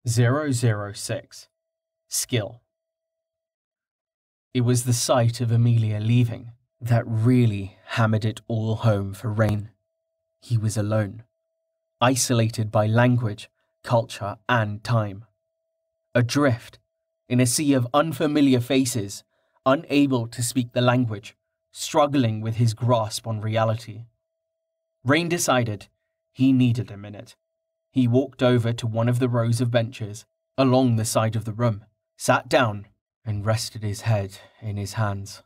006. Skill. It was the sight of Amelia leaving that really hammered it all home for Rain. He was alone, isolated by language, culture, and time. Adrift, in a sea of unfamiliar faces, unable to speak the language, struggling with his grasp on reality. Rain decided he needed a minute. He walked over to one of the rows of benches along the side of the room, sat down, and rested his head in his hands.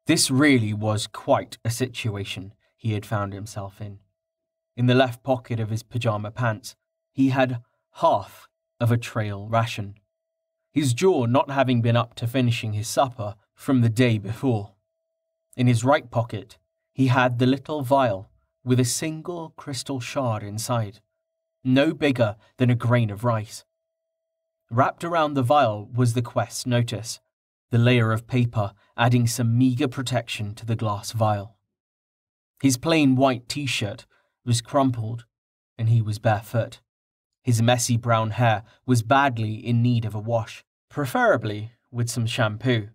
This really was quite a situation he had found himself in. In the left pocket of his pajama pants, he had half of a trail ration, his jaw not having been up to finishing his supper from the day before. In his right pocket, he had the little vial with a single crystal shard inside, no bigger than a grain of rice. Wrapped around the vial was the quest notice, the layer of paper adding some meager protection to the glass vial. His plain white t-shirt was crumpled, and he was barefoot. His messy brown hair was badly in need of a wash, preferably with some shampoo,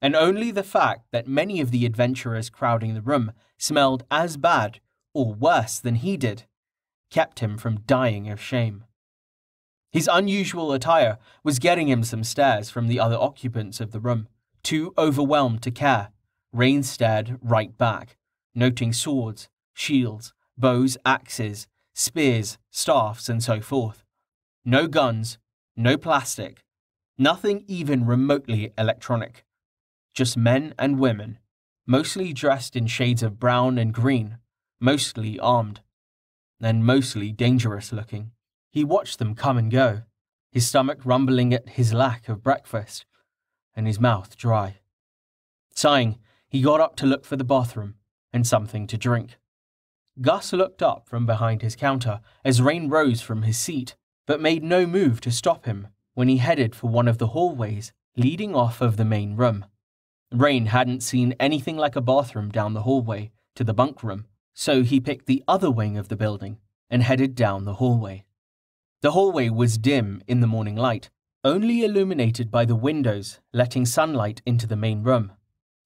and only the fact that many of the adventurers crowding the room smelled as bad or worse than he did kept him from dying of shame. His unusual attire was getting him some stares from the other occupants of the room. Too overwhelmed to care, Rain stared right back, noting swords, shields, bows, axes, spears, staffs, and so forth. No guns, no plastic, nothing even remotely electronic. Just men and women, mostly dressed in shades of brown and green, mostly armed, and mostly dangerous looking. He watched them come and go, his stomach rumbling at his lack of breakfast, and his mouth dry. Sighing, he got up to look for the bathroom and something to drink. Gus looked up from behind his counter as Rain rose from his seat, but made no move to stop him when he headed for one of the hallways leading off of the main room. Rain hadn't seen anything like a bathroom down the hallway to the bunk room, so he picked the other wing of the building and headed down the hallway. The hallway was dim in the morning light, only illuminated by the windows letting sunlight into the main room.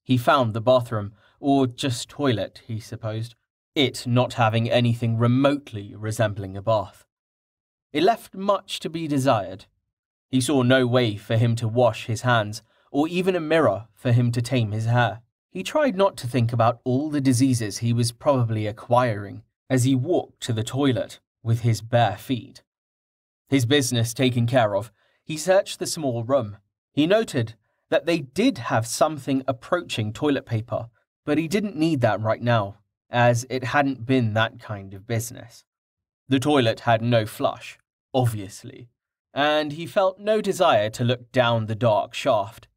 He found the bathroom, or just toilet, he supposed, it not having anything remotely resembling a bath. It left much to be desired. He saw no way for him to wash his hands, or even a mirror for him to tame his hair. He tried not to think about all the diseases he was probably acquiring as he walked to the toilet with his bare feet. His business taken care of, he searched the small room. He noted that they did have something approaching toilet paper, but he didn't need that right now, as it hadn't been that kind of business. The toilet had no flush, obviously, and he felt no desire to look down the dark shaft.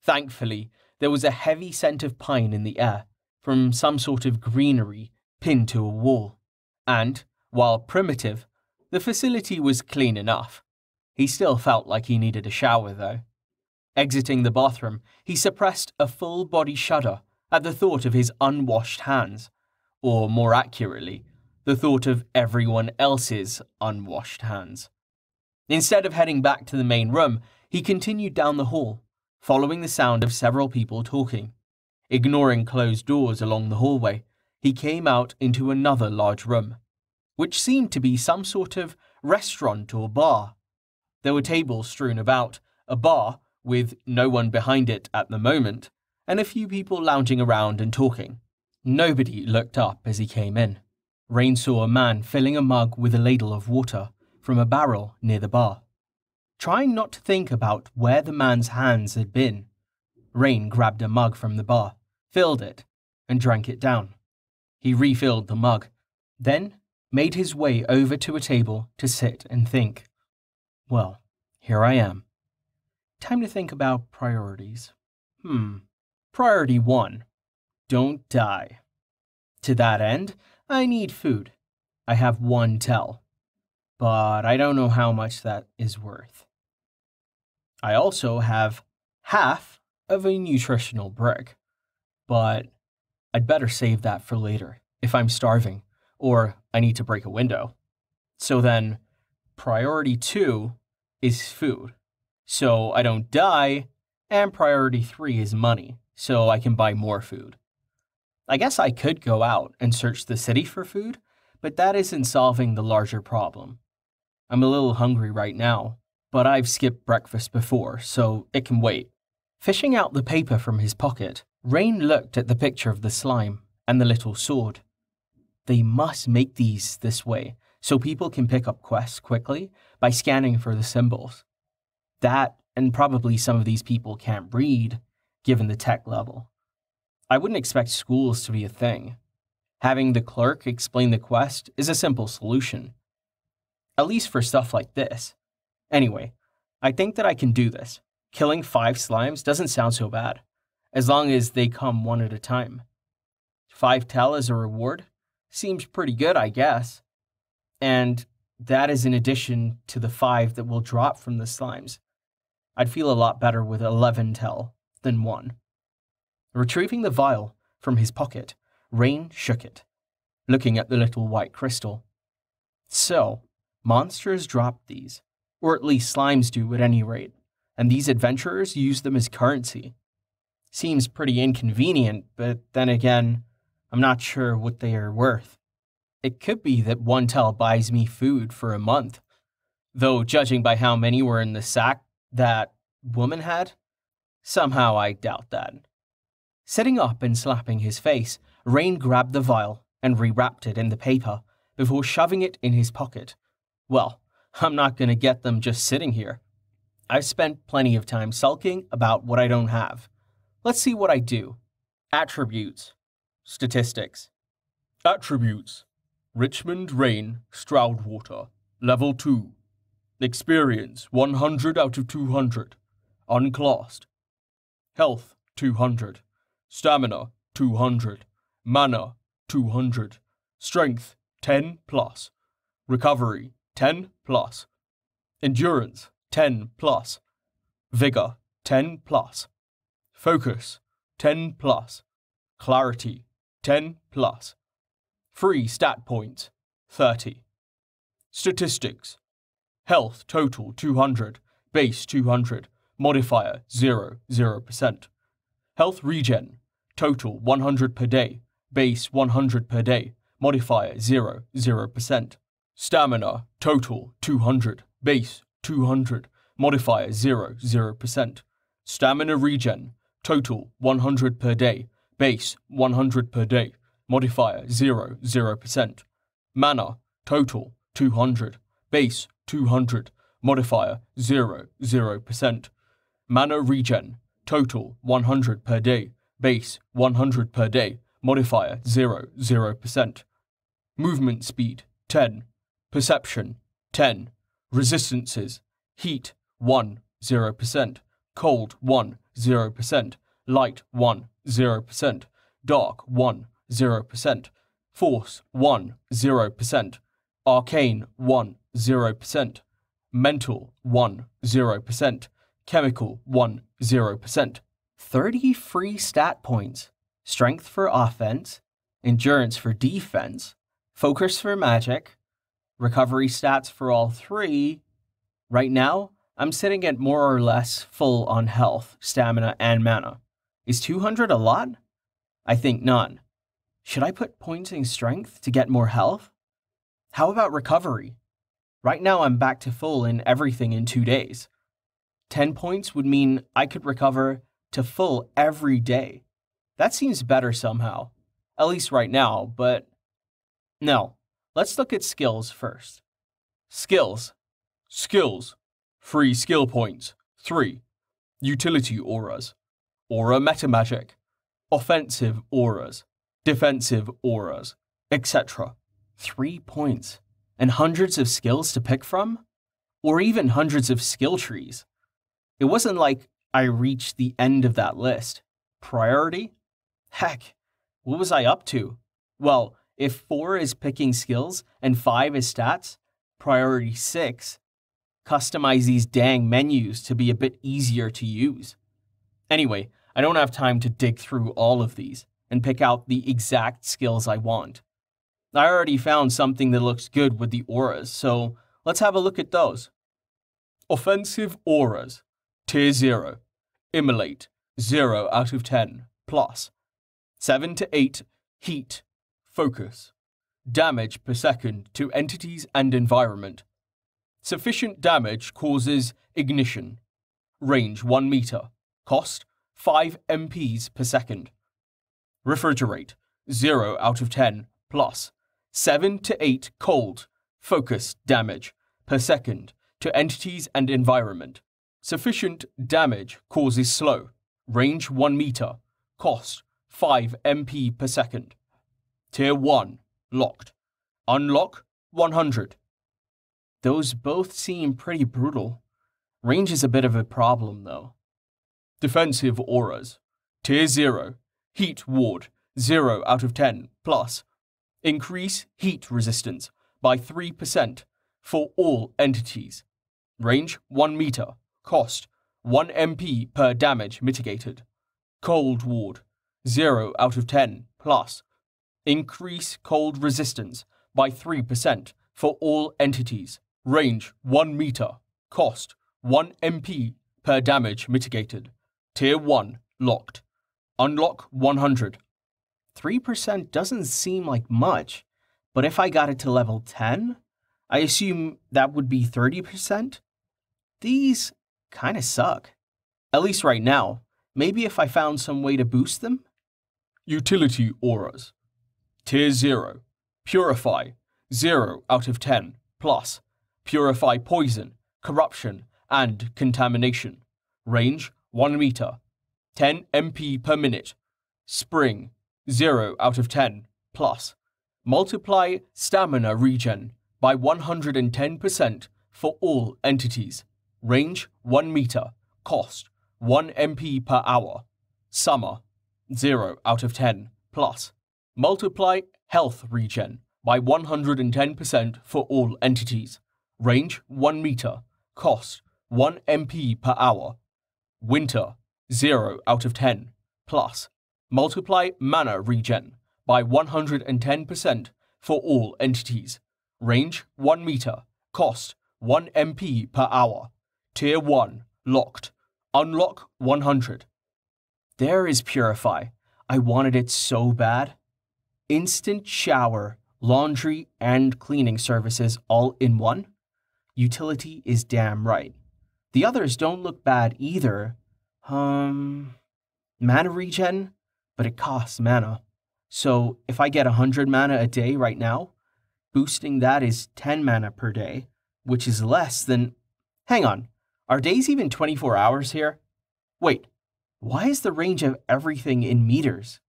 Thankfully, there was a heavy scent of pine in the air from some sort of greenery pinned to a wall, and, while primitive, the facility was clean enough. He still felt like he needed a shower, though. Exiting the bathroom, he suppressed a full-body shudder at the thought of his unwashed hands, or more accurately, the thought of everyone else's unwashed hands. Instead of heading back to the main room, he continued down the hall, following the sound of several people talking. Ignoring closed doors along the hallway, he came out into another large room, which seemed to be some sort of restaurant or bar. There were tables strewn about, a bar with no one behind it at the moment, and a few people lounging around and talking. Nobody looked up as he came in. Rain saw a man filling a mug with a ladle of water from a barrel near the bar. Trying not to think about where the man's hands had been, Rain grabbed a mug from the bar, filled it, and drank it down. He refilled the mug, then made his way over to a table to sit and think. Well, here I am. Time to think about priorities. Priority 1. Don't die. To that end, I need food. I have 1 tell, but I don't know how much that is worth. I also have half of a nutritional brick, but I'd better save that for later if I'm starving or I need to break a window. So then, priority 2 is food, so I don't die, and priority 3 is money, so I can buy more food. I guess I could go out and search the city for food, but that isn't solving the larger problem. I'm a little hungry right now, but I've skipped breakfast before, so it can wait. Fishing out the paper from his pocket, Rain looked at the picture of the slime and the little sword. They must make these this way, so people can pick up quests quickly by scanning for the symbols. That, and probably some of these people can't read, given the tech level. I wouldn't expect schools to be a thing. Having the clerk explain the quest is a simple solution. At least for stuff like this. Anyway, I think that I can do this. Killing 5 slimes doesn't sound so bad, as long as they come one at a time. 5 tel as a reward? Seems pretty good, I guess. And that is in addition to the 5 that will drop from the slimes. I'd feel a lot better with 11 tel than 1. Retrieving the vial from his pocket, Rain shook it, looking at the little white crystal. So, monsters drop these, or at least slimes do at any rate, and these adventurers use them as currency. Seems pretty inconvenient, but then again, I'm not sure what they are worth. It could be that 1 tel buys me food for a month, though judging by how many were in the sack that woman had, somehow I doubt that. Sitting up and slapping his face, Rain grabbed the vial and rewrapped it in the paper before shoving it in his pocket. Well, I'm not going to get them just sitting here. I've spent plenty of time sulking about what I don't have. Let's see what I do. Attributes. Statistics. Attributes. Richmond Rain Stroudwater. Level 2. Experience 100 out of 200. Unclassed. Health 200. Stamina 200. Mana 200. Strength 10 plus. Recovery 10 plus. Endurance 10 plus. Vigor 10 plus. Focus 10 plus. Clarity 10 plus. Free stat points 30. Statistics. Health total 200. Base 200. Modifier 0%. Health regen. Total 100 per day. Base 100 per day. Modifier 0%. Stamina. Total 200. Base 200. Modifier 0%. Stamina regen. Total 100 per day. Base 100 per day. Modifier 0%. Mana. Total 200. Base 200. Modifier 0%. Mana regen. Total 100 per day. Base 100 per day. Modifier 0%. Movement speed 10. Perception 10. Resistances. Heat 1 0%. Cold 1 0%. Light 1 0%. Dark 1 0%. Force 1 0%. Arcane 1 0%. Mental 1 0%. Chemical 1 0%. 30 free stat points. Strength for offense. Endurance for defense. Focus for magic. Recovery stats for all 3. Right now, I'm sitting at more or less full on health, stamina, and mana. Is 200 a lot? I think none. Should I put points in strength to get more health? How about recovery? Right now I'm back to full in everything in 2 days. 10 points would mean I could recover to full every day. That seems better somehow. At least right now, but no. Let's look at skills first. Skills. Skills. Free skill points. 3. Utility auras. Aura metamagic. Offensive auras. Defensive auras. Etc. 3 points. And hundreds of skills to pick from? Or even hundreds of skill trees. It wasn't like I reached the end of that list. Priority? Heck, what was I up to? Well, if 4 is picking skills and 5 is stats, priority 6. Customize these dang menus to be a bit easier to use. Anyway, I don't have time to dig through all of these and pick out the exact skills I want. I already found something that looks good with the auras, so Let's have a look at those. Offensive auras. Tier 0. Immolate. 0 out of 10. Plus. 7 to 8. Heat. Focus. Damage per second to entities and environment. Sufficient damage causes ignition. Range 1 meter. Cost 5 MPs per second. Refrigerate. 0 out of 10. Plus. 7 to 8 cold. Focus damage per second to entities and environment. Sufficient damage causes slow. Range 1 meter. Cost 5 MP per second. Tier 1. Locked. Unlock 100. Those both seem pretty brutal. Range is a bit of a problem though. Defensive auras. Tier 0. Heat ward. 0 out of 10. Plus. Increase heat resistance by 3% for all entities. Range 1 meter. Cost 1 MP per damage mitigated. Cold ward. 0 out of 10. Plus. Increase cold resistance by 3% for all entities. Range 1 meter. Cost 1 MP per damage mitigated. Tier 1. Locked. Unlock 100. 3% doesn't seem like much, but if I got it to level 10, I assume that would be 30%? These kinda suck. At least right now. Maybe if I found some way to boost them? Utility auras. Tier 0. Purify. 0 out of 10. Plus. Purify poison, corruption, and contamination. Range 1 meter. 10 MP per minute. Spring. 0 out of 10. Plus. Multiply stamina regen by 110% for all entities. Range 1 meter. Cost 1 MP per hour. Summer. 0 out of 10. Plus. Multiply health regen by 110% for all entities. Range 1 meter. Cost 1 MP per hour. Winter. 0 out of 10. Plus. Multiply mana regen by 110% for all entities. Range 1 meter. Cost 1 MP per hour. Tier 1. Locked. Unlock 100. There is Purify. I wanted it so bad. Instant shower, laundry, and cleaning services all in one. Utility is damn right. The others don't look bad either. Mana regen, but it costs mana. So if I get 100 mana a day right now, boosting that is 10 mana per day, which is less than... Hang on, are days even 24 hours here? Wait, why is the range of everything in meters?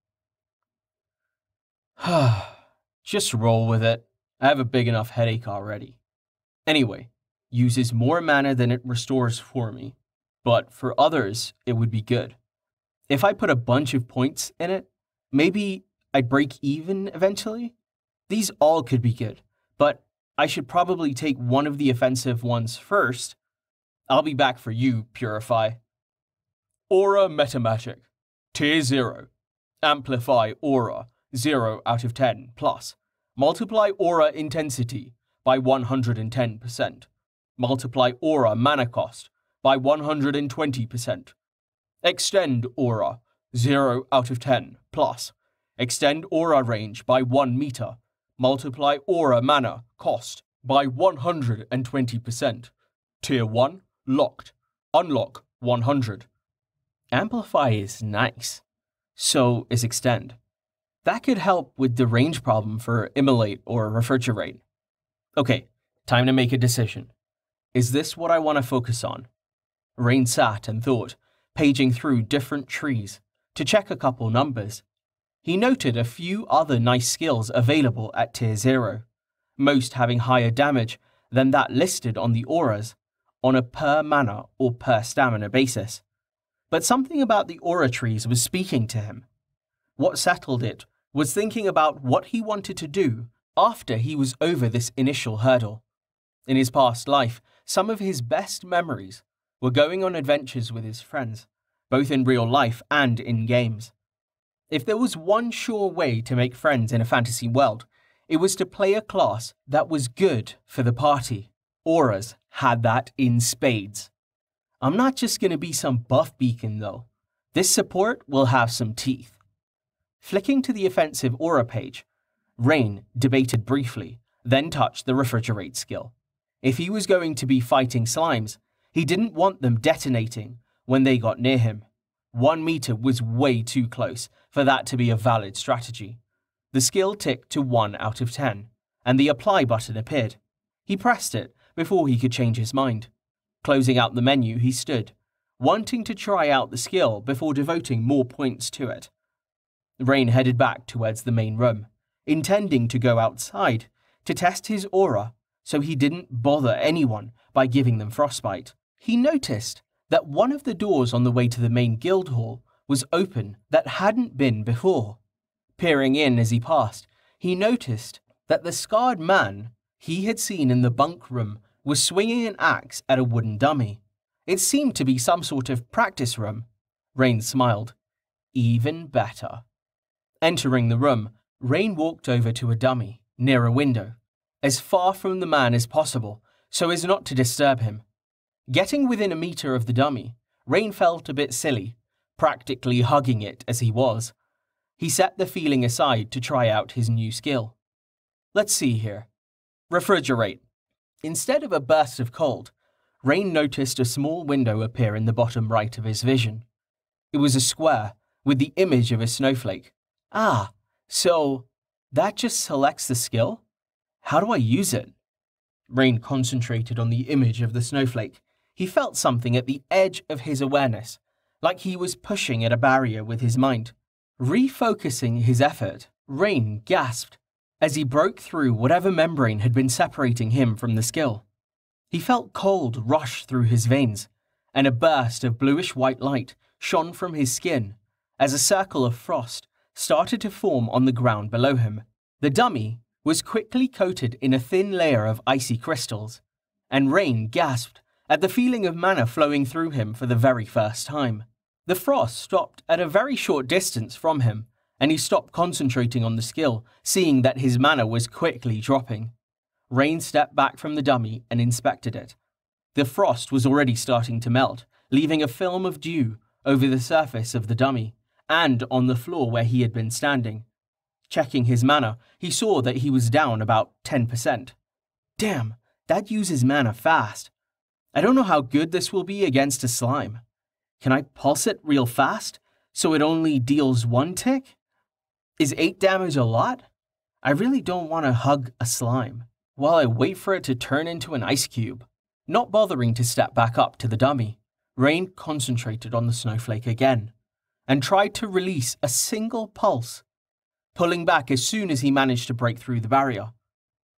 Just roll with it. I have a big enough headache already. Anyway, uses more mana than it restores for me, but for others, it would be good. If I put a bunch of points in it, maybe I'd break even eventually? These all could be good, but I should probably take one of the offensive ones first. I'll be back for you, Purify. Aura Metamagic. Tier 0. Amplify Aura. 0 out of 10. Plus. Multiply Aura Intensity by 110%. Multiply Aura Mana Cost by 120%. Extend Aura. 0 out of 10. Plus. Extend Aura Range by 1 meter. Multiply Aura Mana Cost by 120%. Tier 1. Locked. Unlock 100. Amplify is nice. So is Extend. That could help with the range problem for Immolate or Refrigerate. Okay, time to make a decision. Is this what I want to focus on? Rain sat and thought, paging through different trees to check a couple numbers. He noted a few other nice skills available at Tier 0, most having higher damage than that listed on the auras, on a per mana or per stamina basis. But something about the aura trees was speaking to him. What settled it was thinking about what he wanted to do after he was over this initial hurdle. In his past life, some of his best memories were going on adventures with his friends, both in real life and in games. If there was one sure way to make friends in a fantasy world, it was to play a class that was good for the party. Auras had that in spades. I'm not just going to be some buff beacon though. This support will have some teeth. Flicking to the offensive aura page, Rain debated briefly, then touched the refrigerate skill. If he was going to be fighting slimes, he didn't want them detonating when they got near him. 1 meter was way too close for that to be a valid strategy. The skill ticked to 1 out of 10, and the apply button appeared. He pressed it before he could change his mind. Closing out the menu, he stood, wanting to try out the skill before devoting more points to it. Rain headed back towards the main room, intending to go outside to test his aura so he didn't bother anyone by giving them frostbite. He noticed that one of the doors on the way to the main guild hall was open that hadn't been before. Peering in as he passed, he noticed that the scarred man he had seen in the bunk room was swinging an axe at a wooden dummy. It seemed to be some sort of practice room. Rain smiled. Even better. Entering the room, Rain walked over to a dummy near a window, as far from the man as possible so as not to disturb him. Getting within a meter of the dummy, Rain felt a bit silly, practically hugging it as he was. He set the feeling aside to try out his new skill. Let's see here. Refrigerate. Instead of a burst of cold, Rain noticed a small window appear in the bottom right of his vision. It was a square with the image of a snowflake. Ah, so that just selects the skill? How do I use it? Rain concentrated on the image of the snowflake. He felt something at the edge of his awareness, like he was pushing at a barrier with his mind. Refocusing his effort, Rain gasped as he broke through whatever membrane had been separating him from the skill. He felt cold rush through his veins, and a burst of bluish-white light shone from his skin as a circle of frost started to form on the ground below him. The dummy was quickly coated in a thin layer of icy crystals, and Rain gasped at the feeling of mana flowing through him for the very first time. The frost stopped at a very short distance from him, and he stopped concentrating on the skill, seeing that his mana was quickly dropping. Rain stepped back from the dummy and inspected it. The frost was already starting to melt, leaving a film of dew over the surface of the dummy and on the floor where he had been standing. Checking his mana, he saw that he was down about 10%. Damn, that uses mana fast. I don't know how good this will be against a slime. Can I pulse it real fast so it only deals 1 tick? Is 8 damage a lot? I really don't want to hug a slime while I wait for it to turn into an ice cube. Not bothering to step back up to the dummy, Rain concentrated on the snowflake again and tried to release a single pulse, pulling back as soon as he managed to break through the barrier.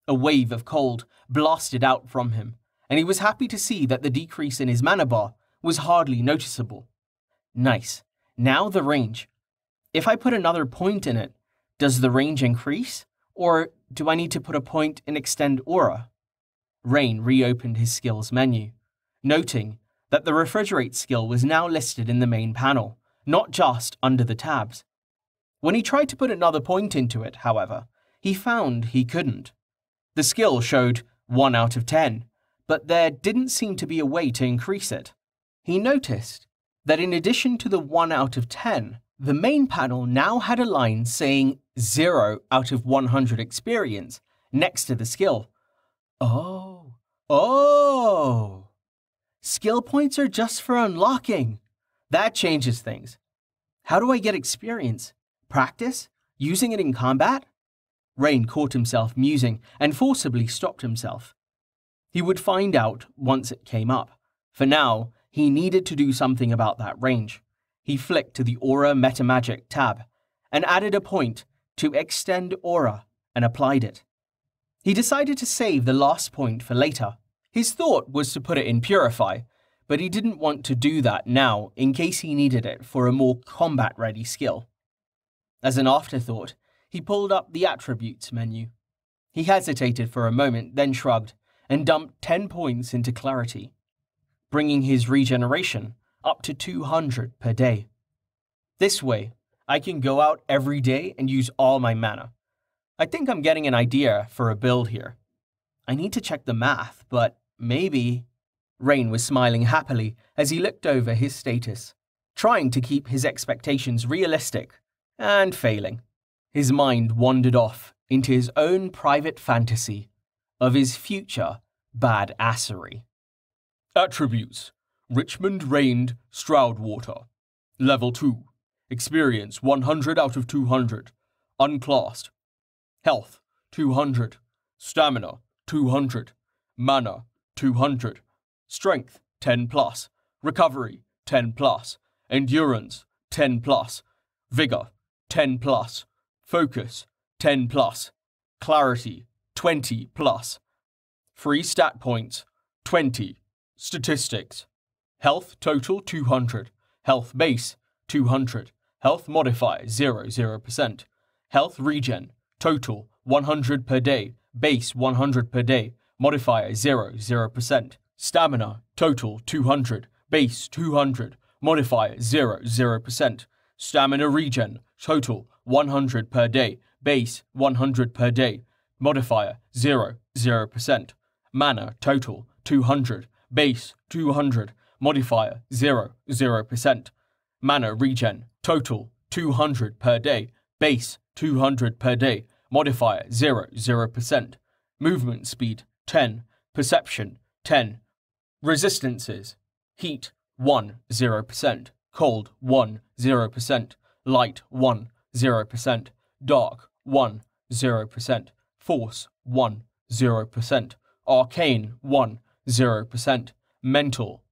A wave of cold blasted out from him, and he was happy to see that the decrease in his mana bar was hardly noticeable. Nice. Now the range. If I put another point in it, does the range increase? Or do I need to put a point in Extend Aura? Rain reopened his skills menu, noting that the Refrigerate skill was now listed in the main panel, not just under the tabs. When he tried to put another point into it, however, he found he couldn't. The skill showed 1 out of 10, but there didn't seem to be a way to increase it. He noticed that in addition to the 1 out of 10, the main panel now had a line saying 0 out of 100 experience next to the skill. Oh! Skill points are just for unlocking. That changes things. How do I get experience? Practice? Using it in combat? Rain caught himself musing and forcibly stopped himself. He would find out once it came up. For now, he needed to do something about that range. He flicked to the Aura Metamagic tab and added a point to Extend Aura and applied it. He decided to save the last point for later. His thought was to put it in Purify, but he didn't want to do that now in case he needed it for a more combat-ready skill. As an afterthought, he pulled up the Attributes menu. He hesitated for a moment, then shrugged and dumped 10 points into Clarity, bringing his regeneration up to 200 per day. This way, I can go out every day and use all my mana. I think I'm getting an idea for a build here. I need to check the math, but maybe. Rain was smiling happily as he looked over his status, trying to keep his expectations realistic, and failing. His mind wandered off into his own private fantasy of his future badassery. Attributes: Richmond Rained Stroudwater. Level 2. Experience 100 out of 200. Unclassed. Health 200. Stamina 200. Mana 200. Strength 10 plus. Recovery 10 plus. Endurance 10 plus. Vigor 10 plus. Focus 10 plus. Clarity 20 plus. Free stat points 20. Statistics: Health total 200. Health base 200. Health modifier 0%. Health regen total 100 per day. Base 100 per day. Modifier 0%. Stamina total 200. Base 200. Modifier 0%. Stamina regen total 100 per day. Base 100 per day. Modifier 0%. Mana total 200. Base 200. Modifier 0%. Mana regen total 200 per day. Base 200 per day. Modifier 0%. Movement speed 10. Perception 10. Resistances: Heat 0%. Cold 0%. Light 0%. Dark 0%. Force 0%. Arcane 0%. Mental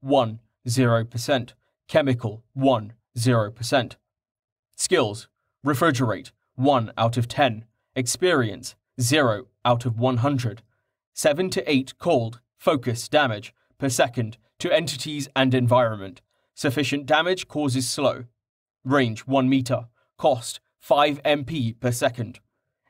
0%. Chemical 0%. Skills: Refrigerate 1 out of 10. Experience 0 out of 100. 7 to 8 cold focus damage per second to entities and environment. Sufficient damage causes slow. Range 1 meter. Cost 5 MP per second.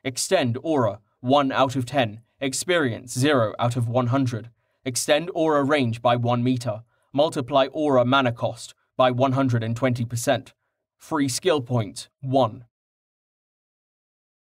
Extend aura 1 out of 10. Experience 0 out of 100. Extend aura range by 1 meter. Multiply aura mana cost by 120%. Free skill points 1.